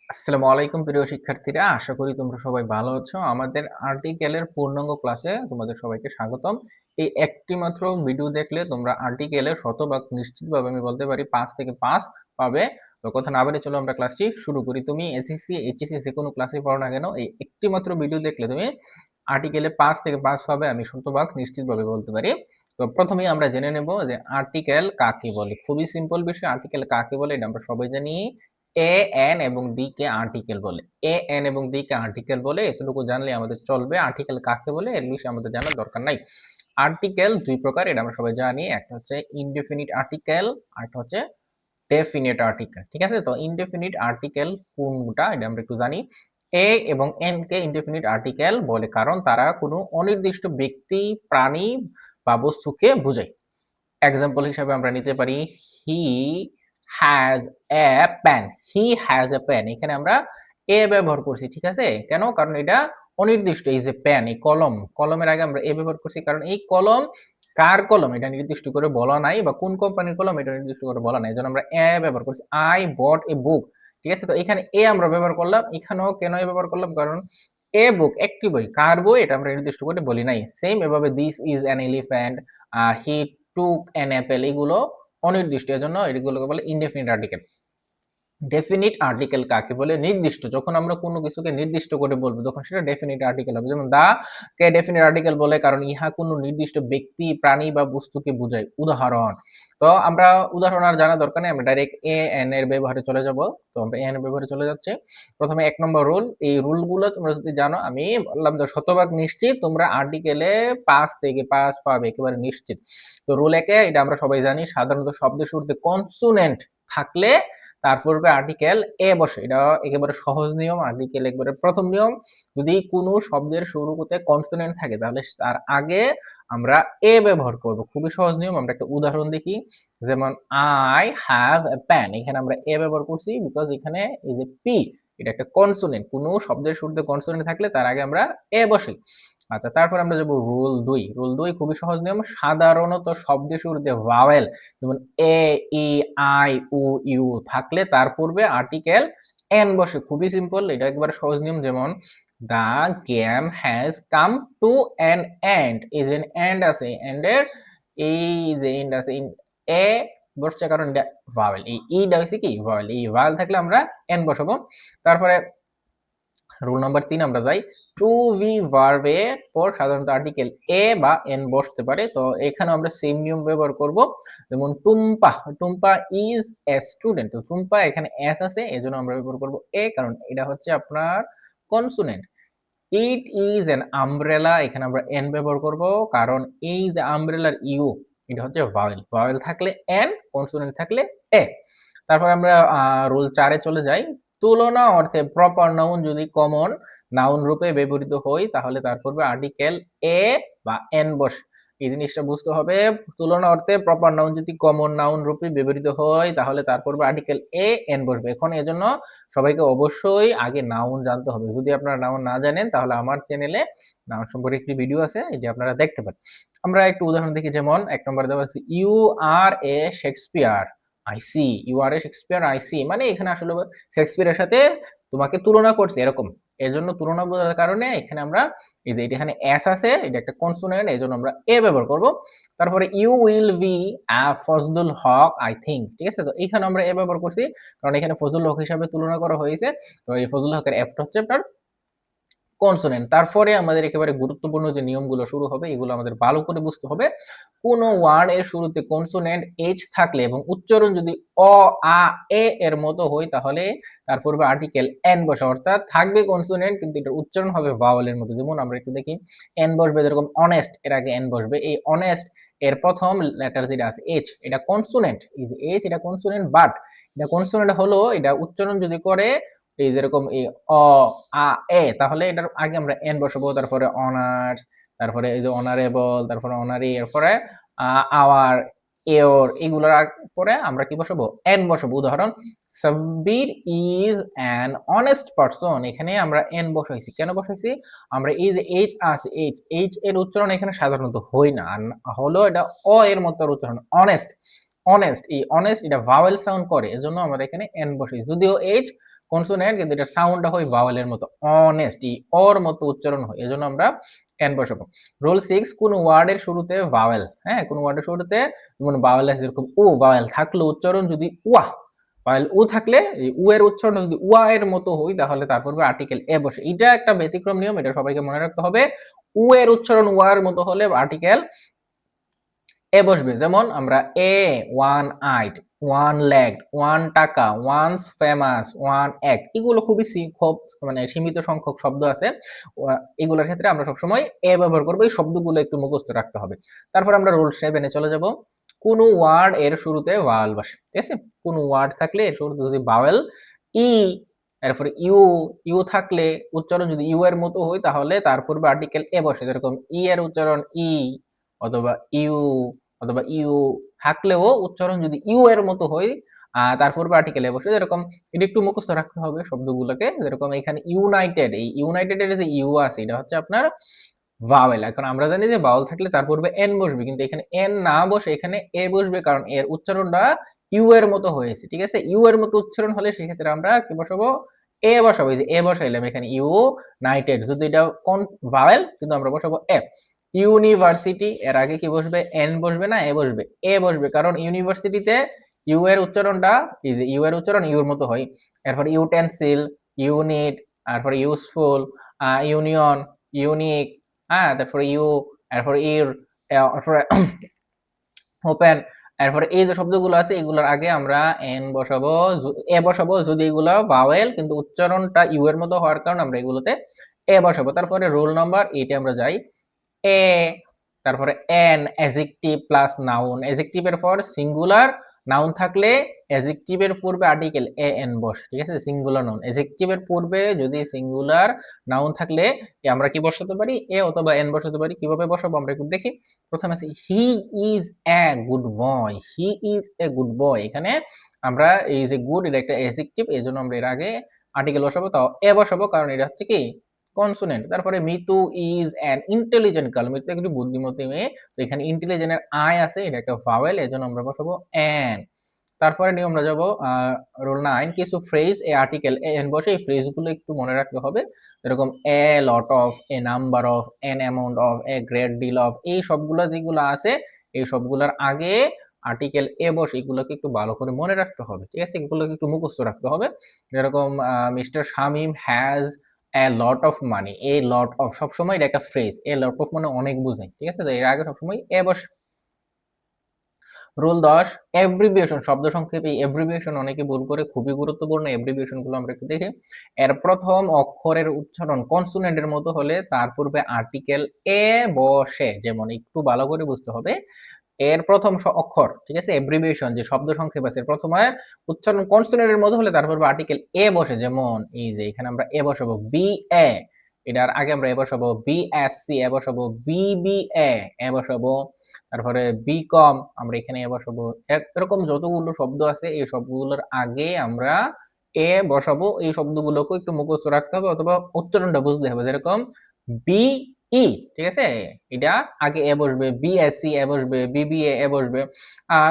আসসালামু আলাইকুম প্রিয় শিক্ষার্থীরা, আশা করি তোমরা সবাই ভালো আছো। আমাদের আর্টিকেলের পূর্ণাঙ্গ ক্লাসে তোমাদের সবাইকে স্বাগতম। এই একটি মাত্র ভিডিও দেখলে তোমরা আর্টিকেলের শতভাগ নিশ্চিতভাবে আমি বলতে পারি 5 থেকে 5 পাবে। তো কথা না বাড়িয়ে চলো আমরা ক্লাসটি শুরু করি। তুমি এসএসসি, এইচএসসি যে কোনো ক্লাসে পড়ো না কেন, এই একটি মাত্র ভিডিও দেখলে তুমি আর্টিকেলে 5 থেকে 5 পাবে, আমি শতভাগ নিশ্চিতভাবে বলতে পারি। তো প্রথমেই আমরা জেনে নেব যে আর্টিকেল কাকে বলে। খুবই সিম্পল বিষয়, আর্টিকেল কাকে বলে এটা আমরা সবাই জানি। এ এন এবং ডি কে আর্টিকেল বলে। এ এন এবং ডি কে আর্টিকেল বলে, এতটুকু জানলে আমাদের চলবে। আর্টিকেল কাকে বলে এর বিষয়ে আমাদের জানার দরকার নাই। আর্টিকেল দুই প্রকার, এটা আমরা সবাই জানি। একটা হচ্ছে ইনডেফিনিট আর্টিকেল, আর একটা হচ্ছে ডেফিনিট আর্টিকেল। ঠিক আছে, তো ইনডেফিনিট আর্টিকেল কোনটা এটা আমরা একটু জানি। এ এবং এন কে ইনডেফিনিট আর্টিকেল বলে কারণ তারা কোনো অনির্দিষ্ট ব্যক্তি, প্রাণী বা বস্তুকে বোঝায়। এক্সাম্পল হিসাবে আমরা নিতে পারি he has a pen. He has a pen, এখানে আমরা এ ব্যবহার করছি। ঠিক আছে, কেন? কারণ এটা অনির্দিষ্ট। এই যে পেন, এই কলম, কলমের আগে আমরা এ ব্যবহার করছি কারণ এই কলম কার কলম এটা নির্দিষ্ট করে বলা নাই, বা কোন কোম্পানির কলম এটা নির্দিষ্ট করে বলা নাই, এই জন্য আমরা এ ব্যবহার করছি। আই বট এ বুক। ঠিক আছে, তো এখানে এ আমরা ব্যবহার করলাম। এখানেও কেন এ ব্যবহার করলাম? কারণ এ বুক একটি বই, কার বই এটা আমরা নির্দিষ্ট করে বলি নাই। সেম এভাবে this is an elephant, he took an Apple, এগুলো অনির্দিষ্ট, এজন্য এগুলোকে বলে ইনডেফিনিট আর্টিকেল। ডেফিনিট আর্টিকেল কাকে বলে? নির্দিষ্ট। যখন আমরা কোনো কিছুকে নির্দিষ্ট করে বলবো তখন সেটা ডেফিনিট আর্টিকেল হবে। যেমন দা কে ডেফিনিট আর্টিকেল বলে কারণ ইহা কোনো নির্দিষ্ট ব্যক্তি, প্রাণী বা বস্তুকে বোঝায়। উদাহরণ। তো আমরা উদাহরণ আর জানা দরকার নেই, আমরা ডাইরেক্ট এ এন এর ব্যবহারে চলে যাব। তো আমরা এন এর ব্যবহারে চলে যাচ্ছি। প্রথমে 1 নম্বর রুল। এই রুলগুলো তোমরা যদি জানো, আমি বললাম যে শতভাগ নিশ্চিত তোমরা আর্টিকেলে 5 থেকে 5 পাবে, একেবারে নিশ্চিত। তো রুল 1 এ, এটা আমরা সবাই জানি, সাধারণত শব্দের শুরুতে কনসোনেন্ট থাকলে তার পূর্বে আর্টিকেল এ বসে। এটা একেবারে সহজ নিয়ম, আর্টিকেল একবারে প্রথম নিয়ম। যদি কোনো শব্দের শুরুতে কনসোনেন্ট থাকে তাহলে তার আগে আমরা এ ব্যবহার করব। খুবই সহজ নিয়ম। আমরা একটা উদাহরণ দেখি। যেমন আই হ্যাভ এ পেন, এখানে আমরা এ ব্যবহার করছি বিকজ এখানে এই যে পি, এটা একটা কনসোনেন্ট। কোনো শব্দের শুরুতে কনসোনেন্ট থাকলে তার আগে আমরা এ বসাই। আচ্ছা, তারপর আমরা যাব রুল 2। রুল 2 খুবই সহজ নিয়ম। সাধারণত শব্দের শুরুতে ভাওয়েল, যেমন এ, ই, আই, উ, ইউ থাকলে তার পূর্বে আর্টিকেল এন বসে। খুবই সিম্পল, এটা একবারে সহজ নিয়ম। যেমন the game has come to an end, এই যে এন্ড আছে, এন্ডের এই যে এন্ড আছে, এ বসছে কারণ এটা ভাওয়েল। এই ইটা হচ্ছে কি? ভাওয়েল। এই ভাওয়েল থাকলে আমরা এন বসাবো। তারপরে রুল নাম্বার 3 আমরা যাই। টু বি ভার্বের পর সাধারণত আর্টিকেল এ বা এন বসতে পারে। তো এখানে আমরা সেম নিয়ম ব্যবহার করব। যেমন Tumpa, Tumpa is a student. তো টুম্পা এখানে এস আছে, এজন্য আমরা ব্যবহার করব এ, কারণ এটা হচ্ছে আপনার consonant. It is an umbrella, এখানে আমরা এন ব্যবহার করব কারণ এই যে আমব্রেলার ইউ, এটা হচ্ছে ভাওয়েল। ভাওয়েল থাকলে এন, কনসোনেন্ট থাকলে এ। তারপর আমরা রুল 4 এ চলে যাই। তুলনা অর্থে প্রপার নাউন যদি কমন নাউন রূপে ব্যবহৃত হয় তাহলে তার পূর্বে আর্টিকেল এ বা এন বসে। এই জিনিসটা বুঝতে হবে। তুলনা অর্থে প্রপার নাউন যদি কমন নাউন রূপে ব্যবহৃত হয় তাহলে তার পূর্বে আর্টিকেল এ এন বসবে। এখন এজন্য সবাইকে অবশ্যই আগে নাউন জানতে হবে। যদি আপনারা নাউন না জানেন তাহলে আমার চ্যানেলে নাউন সম্পর্কে একটি ভিডিও আছে, এটি আপনারা দেখতে পারেন। আমরা একটু উদাহরণ দেখি। যেমন 1 নম্বরে দেওয়া আছে you are a Shakespeare I see. You are a Shakespeare I see, মানে এখানে আসলে শেক্সপিয়ারের সাথে তোমাকে তুলনা করছে এরকম। এর জন্য তুলনা বোঝার কারণে এখানে আমরা এই যে এখানে এস আছে, এটা একটা কনসোনেন্ট, এই জন্য আমরা এ ব্যবহার করব। তারপরে you will be Fazlul Haq I think. ঠিক আছে, তো এখানে আমরা এ ব্যবহার করছি কারণ এখানে ফজলুল হক হিসাবে তুলনা করা হয়েছে। তো এই ফজলুল হকের এফটা হচ্ছে আপনার কনসোনেন্ট। তারপরে আমাদের একেবারে গুরুত্বপূর্ণ যে নিয়মগুলো শুরু হবে এগুলো আমাদের ভালো করে বুঝতে হবে। কোন ওয়ার্ড এর শুরুতে কনসোনেন্ট এইচ থাকলে এবং উচ্চারণ যদি অ, আ, এ এর মতো হয় তাহলে তার পূর্বে আর্টিকেল এন বসে। অর্থাৎ থাকবে কনসোনেন্ট কিন্তু এটার উচ্চারণ হবে ভাওয়েলের মতো। যেমন আমরা একটু দেখি, এন বসবে, যেরকম অনেস্ট এর আগে এন বসবে। এই অনেস্ট এর প্রথম লেটার যেটা আছে এইচ, এটা কনসোনেন্ট। এই যে এইচ, এটা কনসোনেন্ট, বাট এটা কনসোনেন্ট হলো এটা উচ্চারণ যদি করে এই যেরকম এই অ, আ, এ, তাহলে এটার আগে আমরা এন বসাবো। তারপরে অনার্স, তারপরে এই যে অনারেবল, তারপরে অনারি, এরপরে আওয়ার, এওর, এগুলোর পরে আমরা কি বসাবো? এন বসাবো। উদাহরণ, Sabbir is an honest person, এখানে আমরা এন বসাইছি। কেন বসাইছি? আমরা এই যে এইচ আছে, এইচ, এইচ এর উচ্চারণ এখানে সাধারণত হয় না, আর হলো এটা অ এর মতো উচ্চারণ, অনেস্ট। অনেস্ট, এই অনেস্ট এটা ভাওয়েল সাউন্ড করে, এজন্য আমরা এখানে এন বসাই। যদিও এইচ কনসোনেন্ট, কিন্তু এটা সাউন্ডটা হয় ভাওয়েলের মতো, অনেস্ট, ওর মতো উচ্চারণ হয়, এজন্য আমরা এন বসাবো। রুল 6, কোন ওয়ার্ডের শুরুতে ভাওয়েল, হ্যাঁ, কোন ওয়ার্ডের শুরুতে যেমন ভাওয়েল আছে, যেরকম ও ভাওয়েল থাকলে উচ্চারণ যদি ওয়া, ভাওয়েল উ থাকলে এই উ এর উচ্চারণ যদি ওয়া এর মতো হয়, তাহলে তারপর আর্টিকেল এ বসে। এটা একটা ব্যতিক্রম নিয়ম, এটা সবাইকে মনে রাখতে হবে। উ এর উচ্চারণ ওয়া এর মতো হলে আর্টিকেল এ বসবে। যেমন আমরা a, one eyed, one legged, one taka, once famous, one এক, এগুলো খুবই খুব মানে সীমিত সংখ্যক শব্দ আছে, এগুলোর ক্ষেত্রে আমরা সবসময় এ ব্যবহার করবো। এই শব্দগুলো একটু মুখস্থ রাখতে হবে। তারপর আমরা রুল 7 চলে যাব। কোন ওয়ার্ড এর শুরুতে ভাওয়েল বসে, ঠিক আছে? কোন ওয়ার্ড থাকলে এর শুরুতে যদি ভাওয়েল ই, এরপরে ইউ, ইউ থাকলে উচ্চারণ যদি ইউ এর মতো হয়, তাহলে তার পূর্বে আর্টিকেল এ বসে। যেরকম ই এর উচ্চারণ ই, অথবা ইউ, অথবা ইউ থাকলেও উচ্চারণ যদি ইউ এর মতো হয়, তার পূর্বে আর্টিকেল এ বসে। যেরকম এটা একটু মুখস্থ রাখতে হবে শব্দগুলোকে। যেরকম এখানে ইউনাইটেড, এই ইউনাইটেড এর যে ইউ আছে, এটা হচ্ছে আপনার ভাওয়েল। এখন আমরা জানি যে ভাওয়েল থাকলে তার পূর্বে এন বসবে, কিন্তু এখানে এন না বসে এখানে এ বসবে, কারণ এর উচ্চারণটা ইউ এর মতো হয়েছে, ঠিক আছে? ইউ এর মতো উচ্চারণ হলে সেক্ষেত্রে আমরা কি বসাবো? এ বসাবো। এই যে এ বসাইলাম এখানে, ইউনাইটেড, যদি এটা কোন ভাওয়েল, কিন্তু আমরা বসাবো এ। ইউনিভার্সিটি, এর আগে কি বসবে? এন বসবে না এ বসবে? এ বসবে, কারণ ইউনিভার্সিটিতে ইউ এর উচ্চারণটা, এই যে ইউ এর উচ্চারণ ইউর মতো হয়। এরপর ইউটেনসিল, ইউনিট, তারপর ইউজফুল, ইউনিয়ন, ইউনিক, হ্যাঁ, তারপরে ইউ, এরপর ইর, তারপরে ওপেন, এরপরে এই যে শব্দগুলো আছে এগুলোর আগে আমরা এন বসাবো, এ বসাবো, যদি এগুলো ভাওয়েল কিন্তু উচ্চারণটা ইউ এর মতো হওয়ার কারণে আমরা এগুলোতে এ বসাবো। তারপরে রুল নাম্বার 8 আমরা যাই। এ, তারপরে এন, অ্যাডজেক্টিভ প্লাস নাউন, অ্যাডজেক্টিভের পর সিঙ্গুলার, নাউন থাকলে অ্যাডজেক্টিভের পূর্বে আর্টিকেল এ এন বসে, ঠিক আছে? সিঙ্গুলার নাউন, অ্যাডজেক্টিভের পূর্বে যদি সিঙ্গুলার নাউন থাকলে আমরা কি বসাতে পারি? এ অথবা এন বসাতে পারি। কিভাবে বসাবো আমরা একটু দেখি। প্রথমে আছে he is a good boy, he is a good boy, এখানে আমরা এই যে গুড, এটা একটা অ্যাডজেক্টিভ, এই জন্য আমরা এর আগে আর্টিকেল বসাবো, তাও এ বসাবো, কারণ এটা হচ্ছে কি কনসোনেন্ট। তারপরে Mitu is an intelligent girl, Mitu একটি বুদ্ধিমতী মেয়ে, তো এখানে ইন্টেলিজেন্ট এর আই আছে, এটা একটা ভাওয়েল, এজন্য আমরা বসাবো এন। তারপরে নিয়ে আমরা যাব রুল 9, কিছু phrase a article a an বসে, এই ফ্রেজগুলো একটু মনে রাখতে হবে। যেরকম a lot of, a number of, an amount of, a great deal of, এই সবগুলো যেগুলো আছে এই সবগুলোর আগে আর্টিকেল এ বসে, এগুলোকে একটু ভালো করে মনে রাখতে হবে, ঠিক আছে? এগুলোকে একটু মুখস্থ রাখতে হবে। যেরকম mister Shamim has a lot of money, A lot of সবসময় এটা একটা ফ্রেজ, এ লট অফ মানে অনেক বোঝায়, ঠিক আছে? তো এর আগে সবসময় এ বসে। রুল 10, এব্রিভিয়েশন, শব্দ সংক্ষেপে এব্রিভিয়েশন অনেকে ভুল করে, খুবই গুরুত্বপূর্ণ এব্রিভিয়েশন গুলো আমরা একটু দেখি। এর প্রথম অক্ষরের উচ্চারণ কনসোনেন্টের মতো হলে তার পূর্বে আর্টিকেল এ বসে। যেমন একটু ভালো করে বুঝতে হবে, এর প্রথম অক্ষর, ঠিক আছে, এব্রিভিয়েশন যে শব্দ সংক্ষেপ আছে, প্রথমে উচ্চারণ কনসোনেন্টের মতো হলে তারপর আর্টিকেল এ বসে। যেমন এই যে এখানে আমরা এ বসাবো বি এ, এটার আগে আমরা এ বসাবো বিএসসি, এ বসাবো বিবিএ, এ বসাবো, তারপরে বিকম, আমরা এখানে এ বসাবো। এরকম যতগুলো শব্দ আছে এই সবগুলোর আগে আমরা এ বসাবো। এই শব্দগুলোকে একটু মুখস্থ রাখতে হবে অথবা উচ্চারণটা বুঝতে হবে। যেরকম বি ই, ঠিক আছে, এটা আগে এ বসবে, বিএসসি এ বসবে, বিবিএ এ বসবে।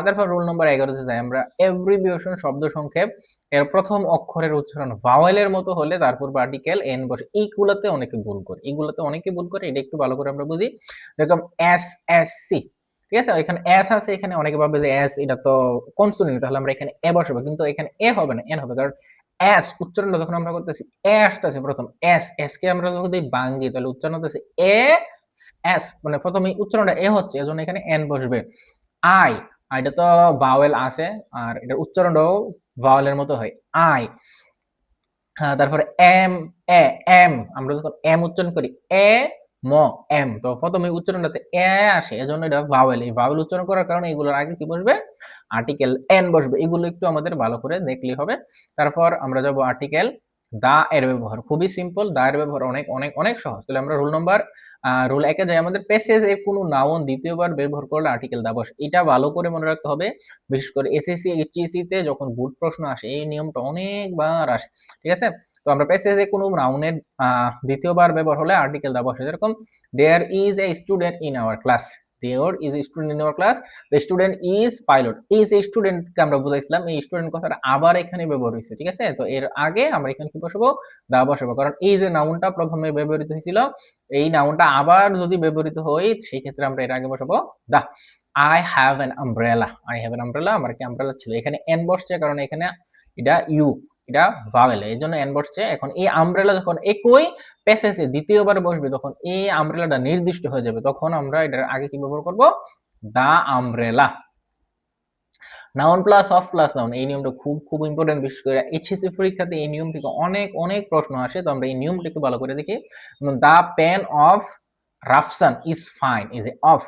তারপর রুল নম্বর 11 যাই আমরা। এব্রিভিয়েশন শব্দ সংক্ষেপ এর প্রথম অক্ষরের উচ্চারণ ভাওয়েলের মতো হলে তারপর আর্টিকেল এন বসে। এইগুলোতে অনেকে ভুল করে, এগুলোতে অনেকে ভুল করে, এটা একটু ভালো করে আমরা বুঝি। যেরকম এস এস সি, ঠিক আছে, এখানে এস আছে, এখানে অনেকে ভাবে যে এস এটা তো কনসোনেন্ট, তাহলে আমরা এখানে এ বসাবো, কিন্তু এখানে এ হবে না, এন হবে। কারণ এস উচ্চারণটা যখন আমরা করতেছি এ আসতেছে প্রথম, এস এস কে আমরা যদি ভাঙি তাহলে উচ্চারণ হতেছে এ এস, মানে প্রথমে উচ্চারণটা এ হচ্ছে, এজন্য এখানে এন বসবে। আই, আইটা তো ভাওয়েল আছে, আর এটার উচ্চারণটাও ভাওয়েলের মতো হয়, আই। হ্যাঁ, তারপরে এম এ, এম আমরা যখন এম উচ্চারণ করি এ ম, এম, তো প্রথমে উচ্চারণটাতে এ আসে, এজন্য এটা ভাওয়েল। এই ভাওয়েল উচ্চারণ করার কারণে এগুলোর আগে কি বসবে? আর্টিকেল এন বসবে। এগুলো একটু আমাদের ভালো করে দেখলেই হবে। তারপর আমরা যাব আর্টিকেল দা এর ব্যবহার, খুবই সিম্পল, দা এর ব্যবহার অনেক অনেক অনেক সহজ। তাহলে আমরা রুল 1 যাই। আমাদের প্যাসেজে কোনো নাউন দ্বিতীয়বার ব্যবহার করলে আর্টিকেল দা বসে, এটা ভালো করে মনে রাখতে হবে। বিশেষ করে এসএসসি এইচএসসি তে যখন বোর্ড প্রশ্ন আসে এই নিয়মটা অনেকবার আসে, ঠিক আছে? তো আমরা প্যাসেজে কোনো নাউনের দ্বিতীয়বার ব্যবহার হলে আর্টিকেল দা বসে। যেরকম there is a student in our class, there is a student in your class, the student is pilot. এই যে স্টুডেন্টকে আমরা বুঝাইছিলাম, এই স্টুডেন্ট কথাটা আবার এখানে ব্যবহার হয়েছে, ঠিক আছে? তো এর আগে আমরা এখানে কি বসাবো, দা বসাবো, কারণ এই যে নাউনটা প্রথমে ব্যবহৃত হয়েছিল, এই নাউনটা আবার যদি ব্যবহৃত হয় সেই ক্ষেত্রে আমরা এর আগে বসাবো the. I have an umbrella, I have an umbrella, আমার কি আমব্রেলা ছিল। এখানে এন বসছে কারণ এখানে এটা ইউ, এটা ভাওয়েল, এই জন্য এন বসছে। এখন এই আমব্রেলা যখন একই প্যাসেজে দ্বিতীয়বার বসবে তখন এই আমব্রেলাটা নির্দিষ্ট হয়ে যাবে, তখন আমরা এটার আগে কি ব্যবহার করব, the umbrella. Noun plus of plus noun, এই নিয়মটা খুব খুব ইম্পর্টেন্ট, বিশেষ করে এইচএসসি পরীক্ষাতে এই নিয়ম থেকে অনেক অনেক প্রশ্ন আসে। তো আমরা এই নিয়মটা একটু ভালো করে দেখি। The pen of Rafsan is fine, is a of,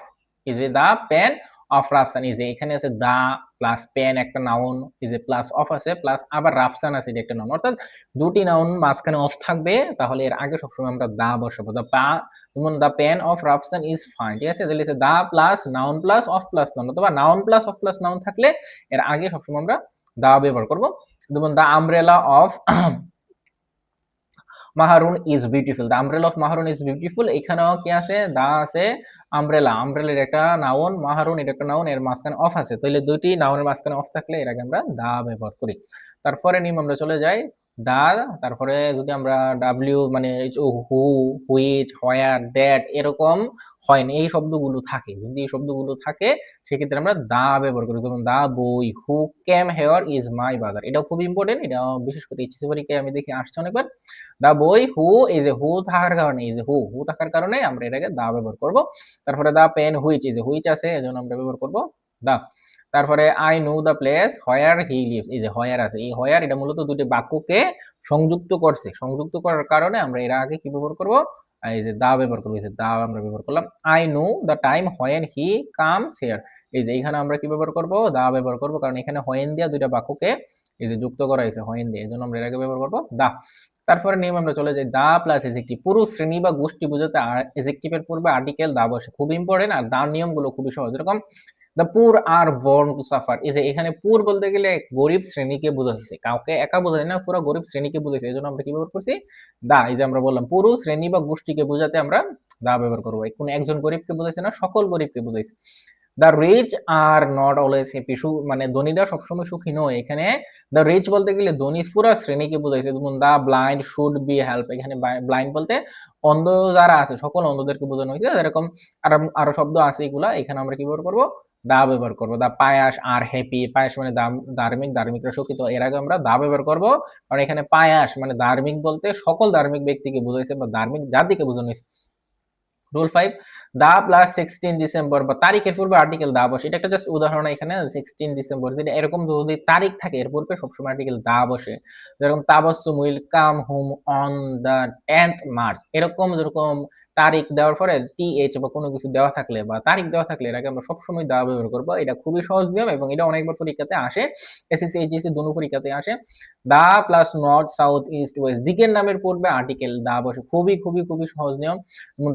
is a the pen of Rafsan, is a, এখানে আছে দা প্লাস পেন একটা noun, is a plus of আছে, প্লাস আবার রাফসান আছে এটা একটা নাউন, অর্থাৎ দুটি নাউন মাঝখানে অফ থাকবে, তাহলে এর আগে সবসময় আমরা দা বসাবো। যেমন the pen of Rafsan is fine, ঠিক আছে? তাহলে the plus noun plus of plus noun, অথবা noun plus of plus noun থাকলে এর আগে সবসময় আমরা দা ব্যবহার করব। যেমন the umbrella of Maharun is beautiful, the umbrella of Maharun is beautiful, এখানেও কি আছে, দা আছে, আমব্রেলা, আমব্রেলার একটা নাউন, মাহারুন এটা একটা নাউন, এর মাঝখানে অফ আছে, তাহলে দুইটি নাউনের মাঝখানে অফ থাকলে এর আগে আমরা দা ব্যবহার করি। তারপরে নিয়ম আমরা চলে যাই দা, তারপরে যদি আমরা ডাব্লিউ মানে হু, হুইচ, হোয়ার, দ্যাট এরকম হয় না, এই শব্দগুলো থাকে, যদি এই শব্দগুলো থাকে সেক্ষেত্রে আমরা দা ব্যবহার করি। যেমন দা বই, হু কেম হেয়ার ইজ মাই বাজার, এটাও খুব ইম্পর্টেন্ট, এটা বিশেষ করে এইচএসসি পরীক্ষায় আমি দেখি আসছে অনেকবার। দা বই হু, এই যে হু থাকার কারণে, এই যে হু, হু থাকার কারণে আমরা এটাকে দা ব্যবহার করব। তারপরে দা পেন হুইচ, এই যে হুইচ আছে এজন্য আমরা ব্যবহার করব দা। তারপরে I know the place where he lives, এই যে হোয়ার আছে, এই হোয়ার এটা মূলত দুটি বাক্যকে সংযুক্ত করছে, সংযুক্ত করার কারণে আমরা এর আগে কি ব্যবহার করব, এই যে দা ব্যবহার করব, এই যে দা আমরা ব্যবহার করলাম। I know the time when he comes here, এই যে এখানে আমরা কি ব্যবহার করব, দা ব্যবহার করব, কারণ এখানে হোয়েন দিয়া দুইটা বাক্যকে এই যে যুক্ত করা হয়েছে হোয়েন দিয়ে, এজন্য আমরা এর আগে ব্যবহার করব দা। তারপরে নিয়ম আমরা চলে যাই দা প্লাস এজেক্টিভ, পুরো শ্রেণী বা গোষ্ঠী বোঝাতে এজেক্টিভের পূর্বে আর্টিকেল দা বসে, খুব ইম্পর্টেন্ট। আর দা নিয়মগুলো খুবই সহজ, এরকম the poor are born to suffer, এই যে এখানে পুর বলতে গেলে গরিব শ্রেণীকে বোঝাচ্ছে, কাউকে একা বোঝায় না, পুরো গরিব শ্রেণীকে বোঝাচ্ছে, এই জন্য আমরা কি ব্যবহার করছি, দা। এই যে আমরা বললাম পুরো শ্রেণী বা গোষ্ঠীকে বোঝাতে আমরা দা ব্যবহার করবো, কোন একজন গরিবকে বোঝাচ্ছে না, সকল গরিবকে বোঝাইছে। The rich are not always happy, মানে ধনীরা সবসময় সুখী নয়, এখানে দ্য রিচ বলতে গেলে ধনী পুরা শ্রেণীকে বোঝাইছে। যেমন the blind should be help, এখানে ব্লাইন্ড বলতে অন্ধ যারা আছে সকল অন্ধদেরকে বোঝানো হয়েছে, এরকম আরো শব্দ আছে, এগুলা এখানে আমরা কি ব্যবহার করবো, দা ব্যবহার করবো। দা পায়াস আর হ্যাপি, পায়াস মানে ধার্মিক, ধার্মিকরা সুখী, তো এর আগে আমরা দা ব্যবহার করবো, কারণ এখানে পায়াস মানে ধার্মিক বলতে সকল ধার্মিক ব্যক্তিকে বোঝাইছে বা ধার্মিক জাতিকে বোঝানো হয়েছে। রুল 5, দা প্লাস 16 ডিসেম্বর বা তারিখের পূর্বে আর্টিকেল দা বসে, এটা একটা জাস্ট উদাহরণ, এখানে 16 ডিসেম্বর যদি এরকম যদি তারিখ থাকে এর পূর্বে সবসময় আর্টিকেল দা বসে। যেরকম Tabassum will come home on the 10th March, এরকম যেরকম তারিখ দেওয়ার পরে টিএইচ বা কোনো কিছু দেওয়া থাকলে বা তারিখ দেওয়া থাকলে এর আগে আমরা সবসময় দা ব্যবহার করবো, এটা খুবই সহজ নিয়ম এবং এটা অনেকবার পরীক্ষাতে আসে, এসএসসি এইচএসসি দুটো পরীক্ষাতে আসে। The plus north south east west, দিকের নামের পূর্বে আর্টিকেল দা বসে, খুবই খুবই খুবই সহজ নিয়ম।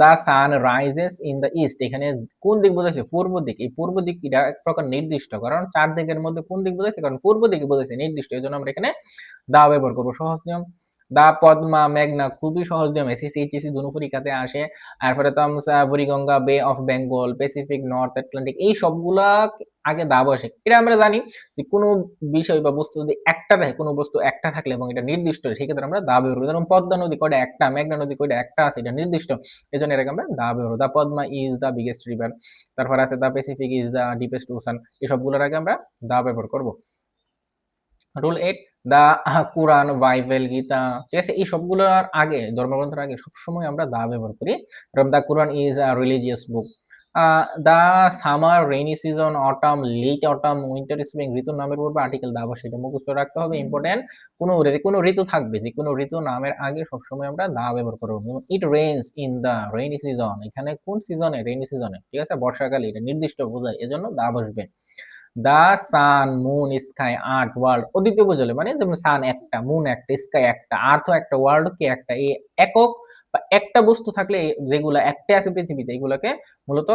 The sun rises in the east, এখানে কোন দিক বোঝাচ্ছে, পূর্ব দিক, এই পূর্ব দিক এটা এক প্রকার নির্দিষ্ট, কারণ চার দিকের মধ্যে কোন দিক বোঝাচ্ছে, কারণ পূর্ব দিকে বোঝাচ্ছে নির্দিষ্ট, এই জন্য আমরা এখানে দা ব্যবহার করবো, সহজ নিয়ম। দা পদ্মা মেঘনা, খুবই সহজ নিয়ম, এসএসসি এইচএসসি দুটো পরীক্ষাতে আসে। তারপরে তামসা, বুড়িগঙ্গা, বে of Bengal, Pacific, north Atlantic, এই সবগুলা আগে দা বসে, এটা আমরা জানি যে কোনো বিষয় বা বস্তু যদি একটা থাকে, কোনো বস্তু একটা থাকলে এবং এটা নির্দিষ্ট সেক্ষেত্রে আমরা দা ব্যবহার করি, যেমন পদ্মা নদী কয়টা একটা, মেঘনা নদী কয়টা একটা আছে, এটা নির্দিষ্ট, এই জন্য এটাকে আমরা দা ব্যবহার করি। The Padma is the biggest river, তারপর আছে the Pacific is the deepest ocean, এই সবগুলোর আগে আমরা দা ব্যবহার করব। Rule 8, the Quran, Bible, Gita, ঠিক আছে, এই সবগুলোর আগে, ধর্মগ্রন্থের আগে সবসময় আমরা দা ব্যবহার করি। The Quran is a religious book. The summer, rainy season, autumn, late autumn, winter, spring, ঋতুর নামের পূর্বে আর্টিকেল দা বসে, এটা মুখস্থ রাখতে হবে, ইম্পর্টেন্ট। কোনো ঋতু থাকবে, যে কোনো ঋতু নামের আগে সবসময় আমরা দা ব্যবহার করবো। It rains in the rainy season, এখানে কোন সিজনে, রেইনি সিজনে, ঠিক আছে, বর্ষাকালে, এটা নির্দিষ্ট বোঝায়, এজন্য দা বসবে। দা সান, মুন, স্কাই, আর্থ, ওয়ার্ল্ড, অদ্বিতীয় বোঝালে, মানে যেমন সান একটা, মুন একটা, স্কাই একটা, আর্থ একটা, ওয়ার্ল্ড কি একটা, এই একক বা একটা বস্তু থাকলে যেগুলো একটা আছে পৃথিবীতে এগুলোকে মূলত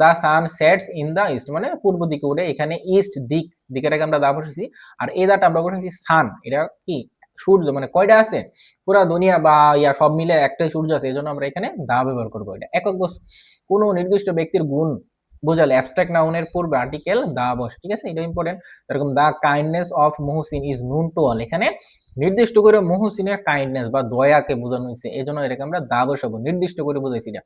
the sun sets in the east, মানে পূর্ব দিকে উঠে, এখানে ইস্ট দিক, দিকের আগে আমরা দা বসেছি, আর এই দাটা আমরা বসেছি সান, এটা কি সূর্য, মানে কয়টা আছে, পুরা দুনিয়া বা ইয়া সব মিলে একটাই সূর্য আছে, এই জন্য আমরা এখানে দা ব্যবহার করবো, এটা একক বস্তু। কোনো নির্দিষ্ট ব্যক্তির গুণ বুঝালে অ্যাবস্ট্রাক্ট নাউনের পূর্বে আর্টিকেল দা বসে, ঠিক আছে, এটা ইম্পর্টেন্ট। এরকম the kindness of Muhsin is known to all, এখানে নির্দিষ্ট করে মুহসিনের কাইন্ডনেস বা দয়াকে বোঝানো হয়েছে, এই জন্য এটাকে আমরা দা বসাবো, নির্দিষ্ট করে বুঝাইছি না।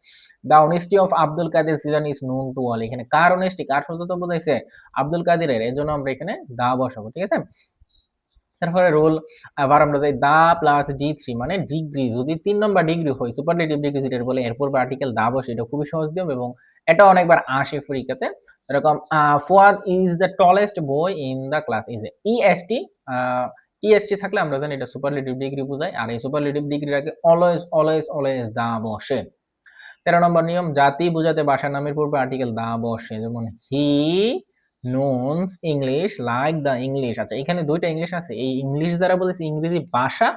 The honesty of Abdul Kader Sijan is known to all, এখানে কার অনেস্টি, কার সততা বোঝাইছে, আব্দুল কাদেরের, এই জন্য আমরা এখানে দা বসাবো, ঠিক আছে। তারপরে রোল আবার আমরা যাই দা প্লাস ডি3 মানে ডিগ্রি, যদি 3 নম্বর ডিগ্রি হয় সুপারলেটিভ ডিগ্রি যেটা বলে, এরপর আর্টিকেল দা বসে, এটা খুবই সহজ নিয়ম এবং এটা অনেকবার আসে পরীক্ষাতে। এরকম Fuad is the tallest boy in the class, is EST, EST থাকলে আমরা জানি এটা সুপারলেটিভ ডিগ্রি বোঝায়, আর এই সুপারলেটিভ ডিগ্রির আগে অলওয়েজ অলওয়েজ অলওয়েজ দা বসে। 13 নম্বর নিয়ম, জাতি বোঝাতে ভাষার নামের পূর্বে আর্টিকেল দা বসে, যেমন হি knowns English like the English. আচ্ছা, এখানে দুইটা ইংলিশ আছে, এই ইংলিশ দ্বারা বলেছে ইংরেজি ভাষা,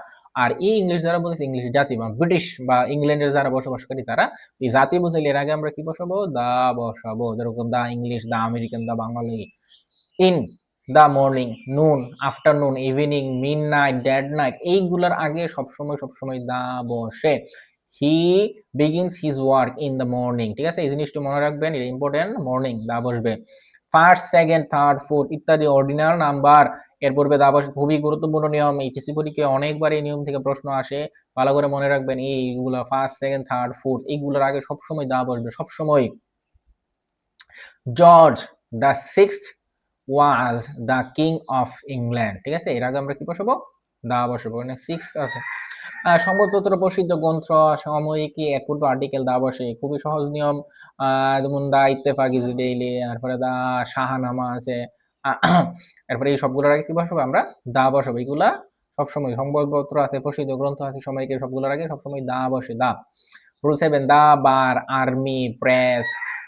আর এই ইংলিশ দ্বারা বলেছে ইংলিশ জাতি বা ব্রিটিশ বা ইংল্যান্ডের যারা বসবাসকারী তারা। এই জাতি বুঝাইলে এর আগে আমরা কি বসাবো, দা বসাবো, যেরকম the English, the American, the Bengali, in the morning, noon, afternoon, evening, midnight, dead night, এইগুলোর আগে সবসময় সবসময় দা বসে। He begins his work in the morning, ঠিক আছে, এই জিনিসটা মনে রাখবেন, এটা ইম্পর্টেন্ট, মর্নিং দা বসবে। ফার্স্ট, সেকেন্ড, থার্ড, ফোর্থ ইত্যাদি অর্ডিনাল নাম্বার এর পূর্বে দা বসে, খুবই গুরুত্বপূর্ণ নিয়ম, এইচএসসি পরীক্ষায় অনেকবার এই নিয়ম থেকে প্রশ্ন আসে, ভালো করে মনে রাখবেন, এইগুলো ফার্স্ট, সেকেন্ড, থার্ড, ফোর্থ এইগুলোর আগে সবসময় দা বসবে, সবসময়। George the sixth was the king of England, ঠিক আছে, এর আগে আমরা কি বসাবো, দা বসাবো, মানে সিক্স আছে। সংবাদপত্র, প্রসিদ্ধ গ্রন্থ, সাময়িকী এর পূর্বে আর্টিকেল দা বসে, খুবই সহজ নিয়ম। যেমন দা ইত্তেফাক ইজ ডেইলি, তারপরে দা শাহনামা আছে, এরপরে এই সবগুলোর আগে কি বসাবো আমরা, দা বসাবো, এগুলা সবসময়, সংবাদপত্র আছে, প্রসিদ্ধ গ্রন্থ আছে, সাময়িকী, সবগুলোর আগে সবসময় দা বসে, দা। রুল 7, দা বার, আর্মি, প্রেস,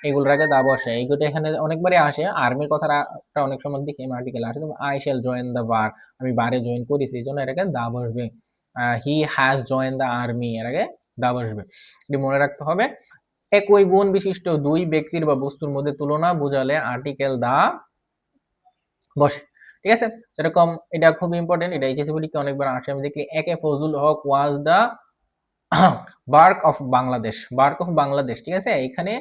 এগুলোর আগে দা বসে, এইগুলো এখানে অনেকবারই আসে, আর্মির কথাটা অনেক সময় দেখি আর্টিকেল আসে, I shall join the bar, আমি বারে জয়েন করেছি, এই জন্য এটাকে দা বসবে। He has join the army, এর আগে দা বসবে, এটি মনে রাখতে হবে। একই গুণ বিশিষ্ট দুই ব্যক্তির বা বস্তুর মধ্যে তুলনা বোঝালে আর্টিকেল দা বসে, ঠিক আছে। এরকম এটা খুব ইম্পর্টেন্ট, এটা এইচএসসি পরীক্ষায় অনেকবার আসে, আমি দেখি A K Fazlul Huq was the bark of Bangladesh, bark of Bangladesh, ঠিক আছে, এখানে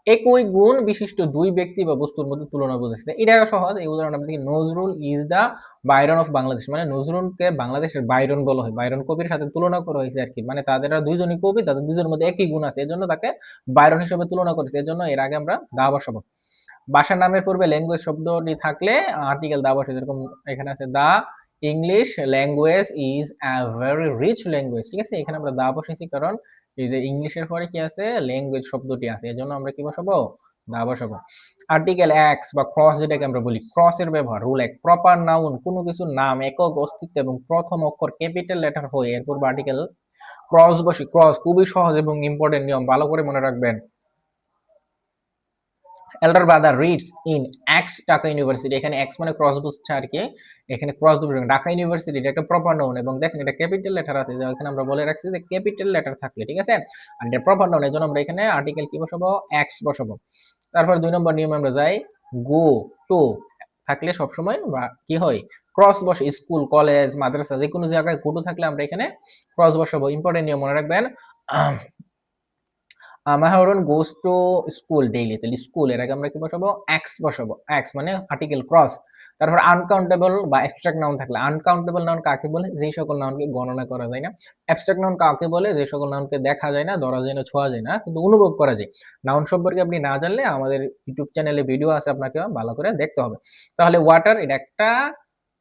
একই গুণ বিশিষ্ট দুই ব্যক্তি বা বস্তুর মধ্যে তুলনা বোঝাচ্ছে, এটা সহজ, এই উদাহরণ আমরা দেখি Nazrul is the Byron of Bangladesh, মানে নজরুলকে বাংলাদেশের বাইরন বলা হয়, বাইরন কবির সাথে তুলনা করা হয়েছে আর কি, মানে তাদের দুইজনই কবি, তাদের দুইজনের মধ্যে একই গুণ আছে, এজন্য তাকে বাইরন হিসেবে তুলনা করেছে, এজন্য এর আগে আমরা দা বসাবো। ভাষার নামের পূর্বে ল্যাঙ্গুয়েজ শব্দটি থাকলে আর্টিকেল দা বসে, যেরকম এখানে আছে the English language is a very rich language, ঠিক আছে, এখানে আমরা দা বসেছি কারণ এই যে ইংলিশের পরে কি আছে, ল্যাঙ্গুয়েজ শব্দটি আছে, এজন্য আমরা কি বসাবো, দা বসাবো। আর্টিকেল এক্স বা ক্রস, যেটাকে আমরা বলি, ক্রসের ব্যবহার। রুল 1, প্রপার নাউন কোনো কিছুর নাম, একক, অস্তিত্ব এবং প্রথম অক্ষর ক্যাপিটাল লেটার হয়, এরপর আর্টিকেল ক্রস বসে, ক্রস খুবই সহজ এবং ইম্পর্টেন্ট নিয়ম, ভালো করে মনে রাখবেন। Elder brother reads in x Dhaka university, এখানে এক্স মানে ক্রস বুঝছে আর কি, এখানে ক্রস বুঝবেন, ঢাকা ইউনিভার্সিটি, এটা একটা প্রপার নাউন, এবং দেখেন এটা ক্যাপিটাল লেটার আছে, এখানে আমরা বলে রাখছি যে ক্যাপিটাল লেটার থাকলে, ঠিক আছে, আর এটা প্রপার নাউন, এজন্য আমরা এখানে আর্টিকেল কি বসাবো, এক্স বসাবো। তারপর 2 নম্বর নিয়মে আমরা যাই, গো টু থাকলে সবসময় বা কি হয়, ক্রস বসে, স্কুল, কলেজ, মাদ্রাসা, যে কোনো জায়গায় গো টু থাকলে আমরা এখানে ক্রস বসাবো, ইম্পর্টেন্ট নিয়ম মনে রাখবেন। মাহরুন গোস টু স্কুল ডেইলি, তাহলে স্কুল এর আগে আমরা কি বসাবো, এক্স বসাবো, এক্স মানে আর্টিকেল ক্রস। তারপর আনকাউন্টেবল বা অ্যাবস্ট্রাক্ট নাউন থাকলে, আনকাউন্টেবল নাউন কাকে বলে, যে সকল নাউনকে গণনা করা যায় না। অ্যাবস্ট্রাক্ট নাউন কাকে বলে, যে সকল নাউনকে দেখা যায় না, ধরা যায় না, ছোঁয়া যায় না, কিন্তু অনুভব করা যায়। নাউন সম্পর্কে আপনি না জানলে আমাদের ইউটিউব চ্যানেলে ভিডিও আছে, আপনাকে ভালো করে দেখতে হবে। তাহলে ওয়াটার, এটা একটা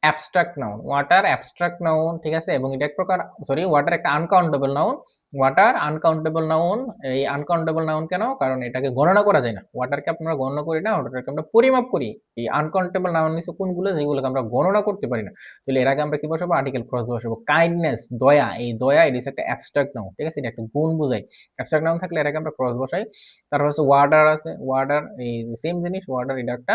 abstract noun, water abstract noun, ঠিক আছে, এবং এটা এক প্রকার, সরি, ওয়াটার একটা uncountable noun, water uncountable noun. এই আনকাউন্টেবল নাউন কেন, কারণ এটাকে গণনা করা যায় না, ওয়াটারকে আমরা গণনা করি না, ওয়াটারকে আমরা পরিমাপ করি। এই আনকাউন্টেবল নাউন নিচে কোনগুলো, যেগুলোকে আমরা গণনা করতে পারি না, তাহলে এর আগে আমরা কি বসাবো, আর্টিকেল ক্রস বসাবো। কাইন্ডনেস, দয়া, এই দয়া এটা একটা অ্যাবস্ট্রাক্ট নাউন, ঠিক আছে, এটা একটা গুণ বোঝায়, অ্যাবস্ট্রাক্ট নাউন থাকলে এর আগে আমরা ক্রস বসাই। তারপর হচ্ছে ওয়াটার আছে, ওয়াটার এই সেম জিনিস, ওয়াটার এটা একটা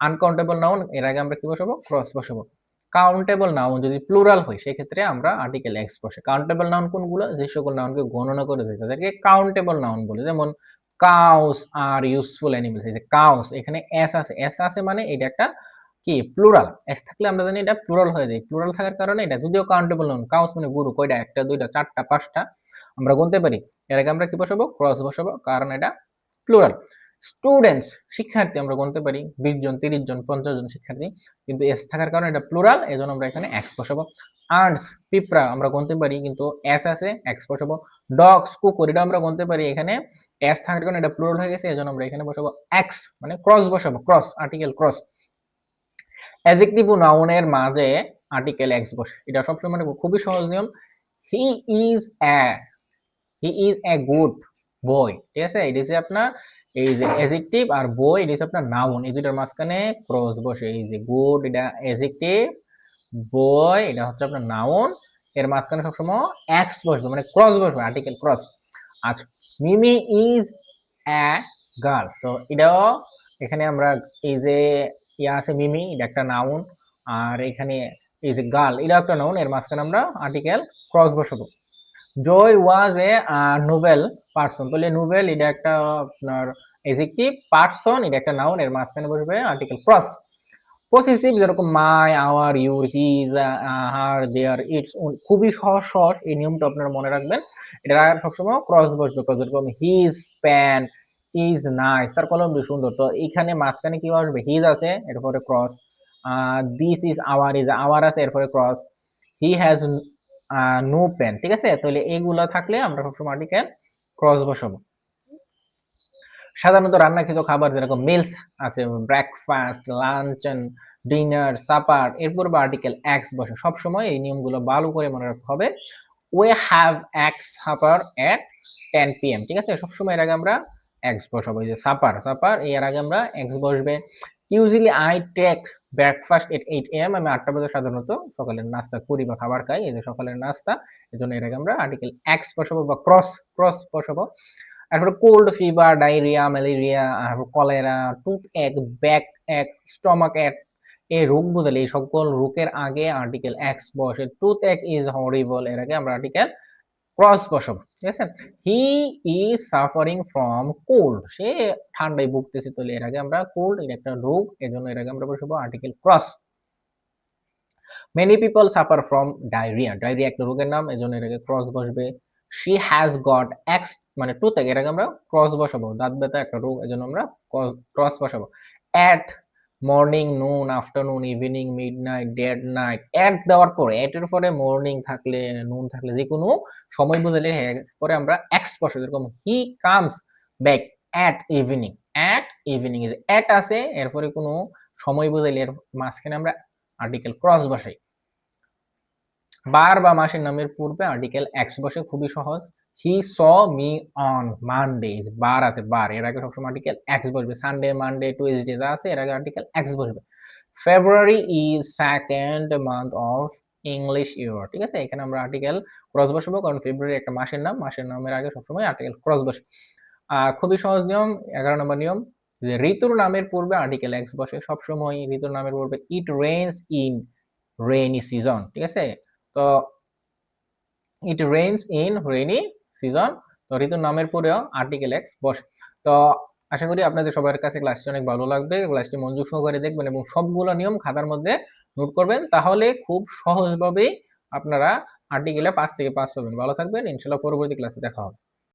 আনকাউন্টেবল নাউন, এর আগে আমরা কি বসাবো, ক্রস বসাবো। কাউন্টেবল নাউন যদি প্লুরাল হয় সেক্ষেত্রে আমরা আর্টিকেল এক্স বসে। কাউন্টেবল নাউন কোনগুলো, যে সকল নাউনকে গণনা করে দেয় তাদেরকে কাউন্টেবল নাউন বলে, যেমন কাউস আর ইউজফুল অ্যানিমেলস, এই যে কাউস, এখানে এস আছে, এস আছে মানে এটা একটা কি প্লুরাল, এস থাকলে আমরা জানি এটা প্লুরাল হয়ে যায়, প্লুরাল থাকার কারণে এটা যদিও কাউন্টেবল নাউন, কাউস মানে গরু, কয়টা, একটা, দুইটা, চারটা, পাঁচটা আমরা গুনতে পারি, এর আগে আমরা কি বসাবো, ক্রস বসাবো, কারণ এটা প্লুরাল। স্টুডেন্টস শিক্ষার্থী আমরা গণতে পারি 20 জন 30 জন 50 জন শিক্ষার্থী, কিন্তু এস থাকার কারণে এটা প্লুরাল, এজন্য আমরা এখানে এক্স বসাবো। আর্টস পিঁপড়া আমরা গণতে পারি কিন্তু এস আছে, এক্স বসাবো। ডগস কুকুর এটা আমরা গণতে পারি, এখানে এস থাকার কারণে এটা প্লুরাল হয়ে গেছে, এজন্য আমরা এখানে বসাবো এক্স, মানে ক্রস বসাবো, ক্রস আর্টিকেল ক্রস। অ্যাডজেক্টিভ ও নাউনের মাঝে আর্টিকেল এক্স বসে, এটা সবসময় খুবই সহজ নিয়ম। He is a, he is a good boy, ঠিক আছে, এটা হচ্ছে আপনার এই যে অ্যাডজেক্টিভ, আর বয় এটা হচ্ছে আপনার নাউন, এই দুটার মাঝখানে ক্রস বসে। এই যে গুড এটা অ্যাডজেক্টিভ, বয় এটা হচ্ছে আপনার নাউন, এর মাঝখানে সবসময় এক্স বসবে, মানে ক্রস বসবে, আর্টিকেল ক্রস। আচ্ছা, মিমি ইজ এ গার্ল, তো এটাও এখানে আমরা এই যে ইয়া আছে মিমি এটা একটা নাউন, আর এখানে এই যে গার্ল এটা একটা নাউন, এর মাঝখানে আমরা আর্টিকেল ক্রস বসাবো। জয় ওয়াজ এ নোবেল পারসন, তাহলে নোবেল এটা একটা আপনার এডজেক্টিভ, পারসন এটা একটা নাউন, এর মাঝখানে বসবে আর্টিকেল ক্রস। পসেসিভ যেরকম my, our, your, his, her, their, its, খুবই সহজ সহজ, এই নিয়মটা আপনারা মনে রাখবেন। এটা সবসময় ক্রস বসবে, যেরকম হিজ প্যান ইজ নাইস, তার কলমটি সুন্দর, তো এইখানে মাঝখানে কি আসবে, হিজ আছে এরপরে ক্রস, দিস ইজ আওয়ার আছে এরপরে cross, he has no pen, ঠিক আছে, তাহলে এইগুলা থাকলে আমরা সবসময় আর্টিকেল ক্রস বসাবো। সাধারণত রান্নাকৃত খাবার যেরকম মিলস আছে, ব্রেকফাস্ট, লাঞ্চ, ডিনার, সাপার, এরপর আর্টিকেল এক্স বসে, সবসময় এই নিয়মগুলো ভালো করে মনে রাখতে হবে। We have X supper at 10 PM, ঠিক আছে, সবসময় এর আগে আমরা এক্স বসাবো, এই যে সাপার সাপার এর আগে আমরা এক্স বসবে। Usually I take breakfast at 8 AM, আমি 8টা বাজে সাধারণত সকালের নাস্তা করি বা খাবার খাই, এই যে সকালের নাস্তা, এজন্য এর আগে আমরা আর্টিকেল এক্স বসাবো বা ক্রস ক্রস বসাবো। তারপরে cold, fever, diarrhoea, malaria, cholera, toothache, backache, stomachache, এই রোগ বোঝালে এই সকল রোগের আগে আর্টিকেল এক্স বসে। টুথ এক ইজ হরিবল, এর আগে আমরা আর্টিকেল ক্রস বসাবো, ঠিক আছে। He is suffering from cold, সে ঠান্ডায় ভুগতেছে, তাহলে এর আগে আমরা কোল্ড এটা একটা রোগ, এজন্য এর আগে আমরা বসাবো article cross. Many people suffer from diarrhoea, diarrhoea একটা রোগের নাম, এজন্য এর আগে ক্রস বসবে। শি হ্যাজ গট এক্স, মানে টু থেকে এর আগে আমরা ক্রস বসাবো, দাঁত ব্যথা একটা রোগ, এজন্য আমরা ক্রস বসাবো। At morning, noon, afternoon, evening, midnight, dead night, at দেওয়ার পরে এটের পরে মর্নিং থাকলে নুন থাকলে যে কোনো সময় বুঝালে পরে আমরা এক্স বসাবো, যেরকম he comes back at evening, at evening, at আছে এরপরে কোনো সময় বুঝাইলে এর মাঝখানে আমরা আর্টিকেল ক্রস বসাই। বার বা মাসের নামের পূর্বে আর্টিকেল এক্স বসে, খুবই সহজ। He saw me on Monday, বার আছে বার, এর আগে সবসময় আর্টিকেল এক্স বসবে। সানডে, মানডে, টুইসডে যা আছে এর আগে আর্টিকেল এক্স বসবে। February is second month of English year, ঠিক আছে, এখানে আমরা আর্টিকেল ক্রস বসাবো, কারণ ফেব্রুয়ারি একটা মাসের নাম, মাসের নামের আগে সবসময় আর্টিকেল ক্রস বসে। খুবই সহজ নিয়ম। 11 নম্বর নিয়ম, যে ঋতুর নামের পূর্বে আর্টিকেল এক্স বসে সবসময়, ঋতুর নামের পূর্বে ইট রেইনস ইন রেইনি সিজন, ঠিক আছে, তো ইট রেইনস ইন রেইনি সিজন, তো ঋতুর নামের পরেও আর্টিকেল এক্স বসে। তো আশা করি আপনাদের সবার কাছে ক্লাসটি অনেক ভালো লাগবে, ক্লাসটি মনোযোগ সহকারে দেখবেন এবং সবগুলো নিয়ম খাতার মধ্যে নোট করবেন, তাহলে খুব সহজভাবেই আপনারা আর্টিকেলে 5 থেকে 5 পাবেন। ভালো থাকবেন, ইনশাআল্লাহ পরবর্তী ক্লাসে দেখা হবে।